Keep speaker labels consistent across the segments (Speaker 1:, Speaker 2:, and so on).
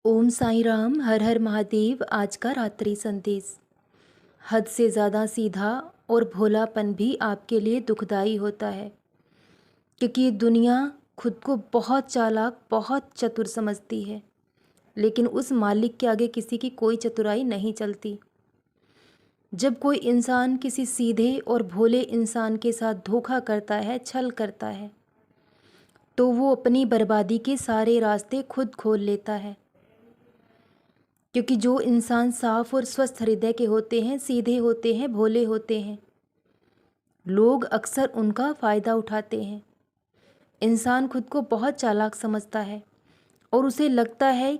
Speaker 1: ओम साईं राम, हर हर महादेव। आज का रात्रि संदेश। हद से ज़्यादा सीधा और भोलापन भी आपके लिए दुखदाई होता है, क्योंकि ये दुनिया खुद को बहुत चालाक, बहुत चतुर समझती है, लेकिन उस मालिक के आगे किसी की कोई चतुराई नहीं चलती। जब कोई इंसान किसी सीधे और भोले इंसान के साथ धोखा करता है, छल करता है, तो वो अपनी बर्बादी के सारे रास्ते खुद खोल लेता है। क्योंकि जो इंसान साफ और स्वस्थ हृदय के होते हैं, सीधे होते हैं, भोले होते हैं, लोग अक्सर उनका फ़ायदा उठाते हैं। इंसान खुद को बहुत चालाक समझता है और उसे लगता है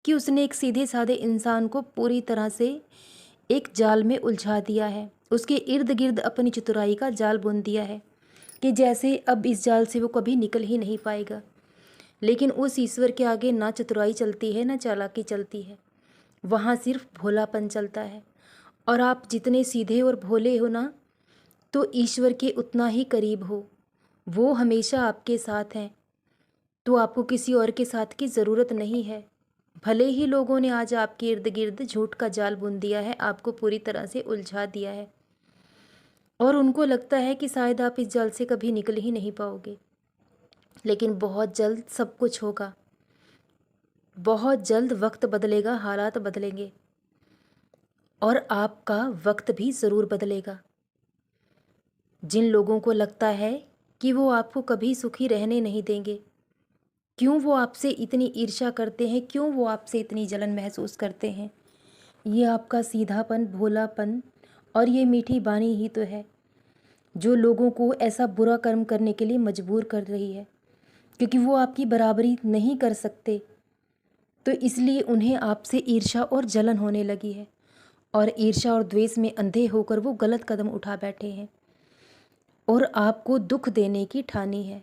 Speaker 1: कि उसने एक सीधे साधे इंसान को पूरी तरह से एक जाल में उलझा दिया है, उसके इर्द गिर्द अपनी चतुराई का जाल बुन दिया है कि जैसे अब इस जाल से वो कभी निकल ही नहीं पाएगा। लेकिन उस ईश्वर के आगे ना चतुराई चलती है, ना चालाकी चलती है, वहाँ सिर्फ भोलापन चलता है। और आप जितने सीधे और भोले हो ना, तो ईश्वर के उतना ही करीब हो। वो हमेशा आपके साथ हैं, तो आपको किसी और के साथ की ज़रूरत नहीं है। भले ही लोगों ने आज आपके इर्द गिर्द झूठ का जाल बुन दिया है, आपको पूरी तरह से उलझा दिया है, और उनको लगता है कि शायद आप इस जाल से कभी निकल ही नहीं पाओगे। लेकिन बहुत जल्द सब कुछ होगा, बहुत जल्द वक्त बदलेगा, हालात बदलेंगे, और आपका वक्त भी ज़रूर बदलेगा। जिन लोगों को लगता है कि वो आपको कभी सुखी रहने नहीं देंगे, क्यों वो आपसे इतनी ईर्ष्या करते हैं, क्यों वो आपसे इतनी जलन महसूस करते हैं, ये आपका सीधापन, भोलापन और ये मीठी बानी ही तो है जो लोगों को ऐसा बुरा कर्म करने के लिए मजबूर कर रही है। क्योंकि वो आपकी बराबरी नहीं कर सकते, तो इसलिए उन्हें आपसे ईर्ष्या और जलन होने लगी है, और ईर्ष्या और द्वेष में अंधे होकर वो गलत कदम उठा बैठे हैं और आपको दुख देने की ठानी है।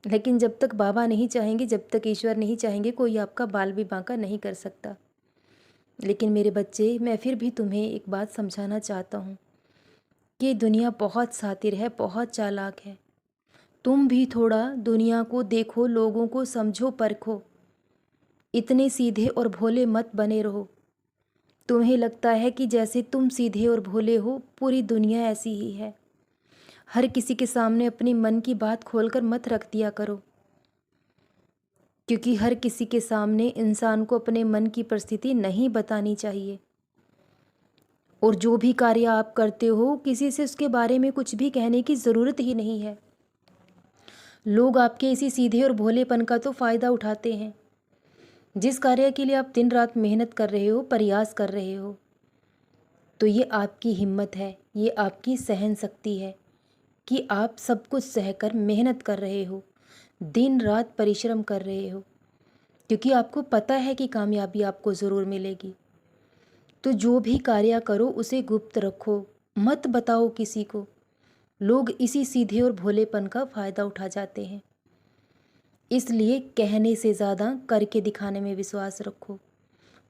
Speaker 1: लेकिन जब तक बाबा नहीं चाहेंगे, जब तक ईश्वर नहीं चाहेंगे, कोई आपका बाल भी बांका नहीं कर सकता। लेकिन मेरे बच्चे, मैं फिर भी तुम्हें एक बात समझाना चाहता हूँ कि दुनिया बहुत शातिर है, बहुत चालाक है। तुम भी थोड़ा दुनिया को देखो, लोगों को समझो, परखो। इतने सीधे और भोले मत बने रहो। तुम्हें लगता है कि जैसे तुम सीधे और भोले हो, पूरी दुनिया ऐसी ही है। हर किसी के सामने अपनी मन की बात खोलकर मत रख दिया करो, क्योंकि हर किसी के सामने इंसान को अपने मन की परिस्थिति नहीं बतानी चाहिए। और जो भी कार्य आप करते हो, किसी से उसके बारे में कुछ भी कहने की ज़रूरत ही नहीं है। लोग आपके इसी सीधे और भोलेपन का तो फ़ायदा उठाते हैं। जिस कार्य के लिए आप दिन रात मेहनत कर रहे हो, प्रयास कर रहे हो, तो ये आपकी हिम्मत है, ये आपकी सहन शक्ति है कि आप सब कुछ सहकर मेहनत कर रहे हो, दिन रात परिश्रम कर रहे हो, क्योंकि आपको पता है कि कामयाबी आपको ज़रूर मिलेगी। तो जो भी कार्य करो उसे गुप्त रखो, मत बताओ किसी को। लोग इसी सीधे और भोलेपन का फ़ायदा उठा जाते हैं। इसलिए कहने से ज़्यादा करके दिखाने में विश्वास रखो।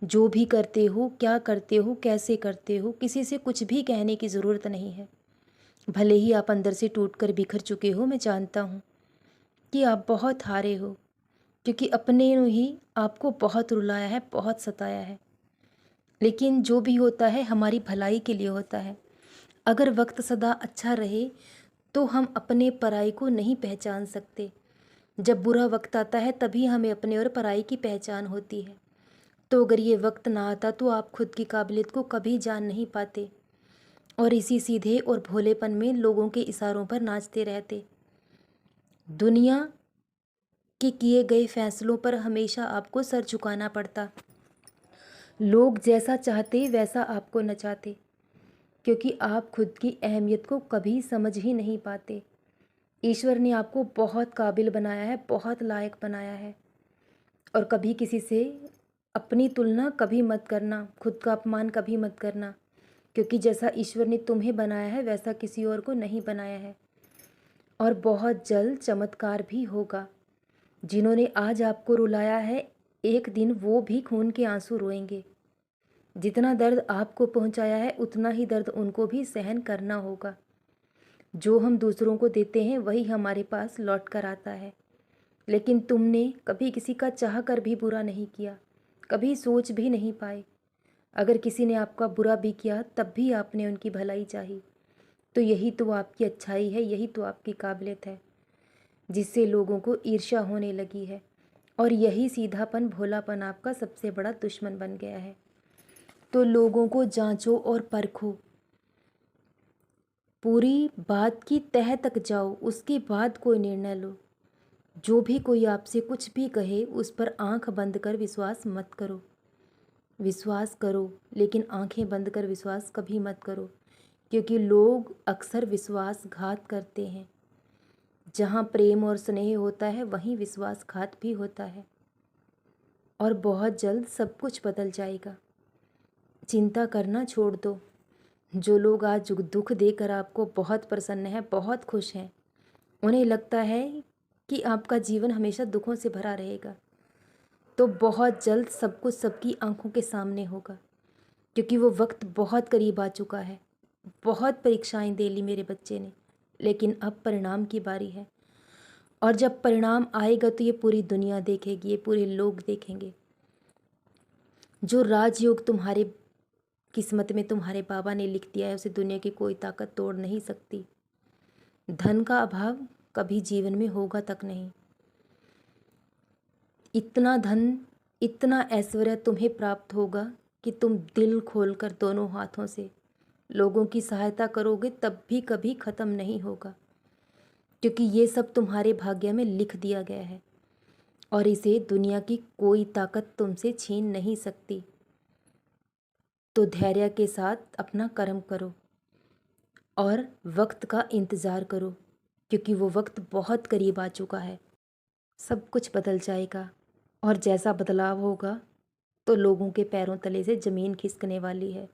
Speaker 1: जो भी करते हो, क्या करते हो, कैसे करते हो, किसी से कुछ भी कहने की ज़रूरत नहीं है। भले ही आप अंदर से टूटकर बिखर चुके हो, मैं जानता हूँ कि आप बहुत हारे हो, क्योंकि अपने ने ही आपको बहुत रुलाया है, बहुत सताया है। लेकिन जो भी होता है हमारी भलाई के लिए होता है। अगर वक्त सदा अच्छा रहे तो हम अपने पराई को नहीं पहचान सकते। जब बुरा वक्त आता है तभी हमें अपने और पराई की पहचान होती है। तो अगर ये वक्त ना आता तो आप खुद की काबिलियत को कभी जान नहीं पाते, और इसी सीधे और भोलेपन में लोगों के इशारों पर नाचते रहते। दुनिया के किए गए फैसलों पर हमेशा आपको सर झुकाना पड़ता। लोग जैसा चाहते वैसा आपको नचाते, क्योंकि आप खुद की अहमियत को कभी समझ ही नहीं पाते। ईश्वर ने आपको बहुत काबिल बनाया है, बहुत लायक बनाया है, और कभी किसी से अपनी तुलना कभी मत करना, खुद का अपमान कभी मत करना, क्योंकि जैसा ईश्वर ने तुम्हें बनाया है वैसा किसी और को नहीं बनाया है। और बहुत जल्द चमत्कार भी होगा। जिन्होंने आज आपको रुलाया है, एक दिन वो भी खून के आंसू रोएंगे। जितना दर्द आपको पहुंचाया है उतना ही दर्द उनको भी सहन करना होगा। जो हम दूसरों को देते हैं वही हमारे पास लौट कर आता है। लेकिन तुमने कभी किसी का चाह कर भी बुरा नहीं किया, कभी सोच भी नहीं पाए। अगर किसी ने आपका बुरा भी किया तब भी आपने उनकी भलाई चाही। तो यही तो आपकी अच्छाई है, यही तो आपकी काबिलियत है, जिससे लोगों को ईर्ष्या होने लगी है। और यही सीधापन, भोलापन आपका सबसे बड़ा दुश्मन बन गया है। तो लोगों को जांचो और परखो, पूरी बात की तह तक जाओ, उसके बाद कोई निर्णय लो। जो भी कोई आपसे कुछ भी कहे उस पर आंख बंद कर विश्वास मत करो। विश्वास करो लेकिन आंखें बंद कर विश्वास कभी मत करो, क्योंकि लोग अक्सर विश्वासघात करते हैं। जहाँ प्रेम और स्नेह होता है वहीं विश्वासघात भी होता है। और बहुत जल्द सब कुछ बदल जाएगा। चिंता करना छोड़ दो। जो लोग आज दुख देकर आपको बहुत प्रसन्न हैं, बहुत खुश हैं, उन्हें लगता है कि आपका जीवन हमेशा दुखों से भरा रहेगा, तो बहुत जल्द सब कुछ सबकी आंखों के सामने होगा, क्योंकि वो वक्त बहुत करीब आ चुका है। बहुत परीक्षाएं दे ली मेरे बच्चे ने, लेकिन अब परिणाम की बारी है। और जब परिणाम आएगा तो ये पूरी दुनिया देखेगी, ये पूरे लोग देखेंगे। जो राजयोग तुम्हारे किस्मत में तुम्हारे बाबा ने लिख दिया है, उसे दुनिया की कोई ताकत तोड़ नहीं सकती। धन का अभाव कभी जीवन में होगा तक नहीं। इतना धन, इतना ऐश्वर्य तुम्हें प्राप्त होगा कि तुम दिल खोलकर दोनों हाथों से लोगों की सहायता करोगे, तब भी कभी ख़त्म नहीं होगा, क्योंकि ये सब तुम्हारे भाग्य में लिख दिया गया है और इसे दुनिया की कोई ताकत तुमसे छीन नहीं सकती। तो धैर्य के साथ अपना कर्म करो और वक्त का इंतज़ार करो, क्योंकि वो वक्त बहुत करीब आ चुका है। सब कुछ बदल जाएगा और जैसा बदलाव होगा तो लोगों के पैरों तले से ज़मीन खिसकने वाली है,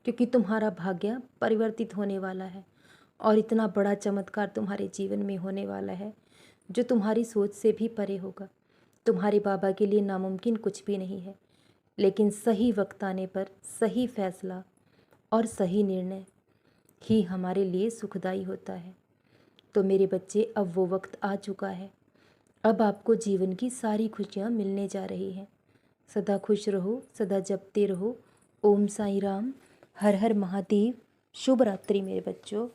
Speaker 1: क्योंकि तुम्हारा भाग्य परिवर्तित होने वाला है और इतना बड़ा चमत्कार तुम्हारे जीवन में होने वाला है जो तुम्हारी सोच से भी परे होगा। तुम्हारे बाबा के लिए नामुमकिन कुछ भी नहीं है, लेकिन सही वक्त आने पर सही फैसला और सही निर्णय ही हमारे लिए सुखदाई होता है। तो मेरे बच्चे, अब वो वक्त आ चुका है। अब आपको जीवन की सारी खुशियाँ मिलने जा रही हैं। सदा खुश रहो, सदा जपते रहो। ओम साईं राम, हर हर महादेव। शुभ रात्रि मेरे बच्चों।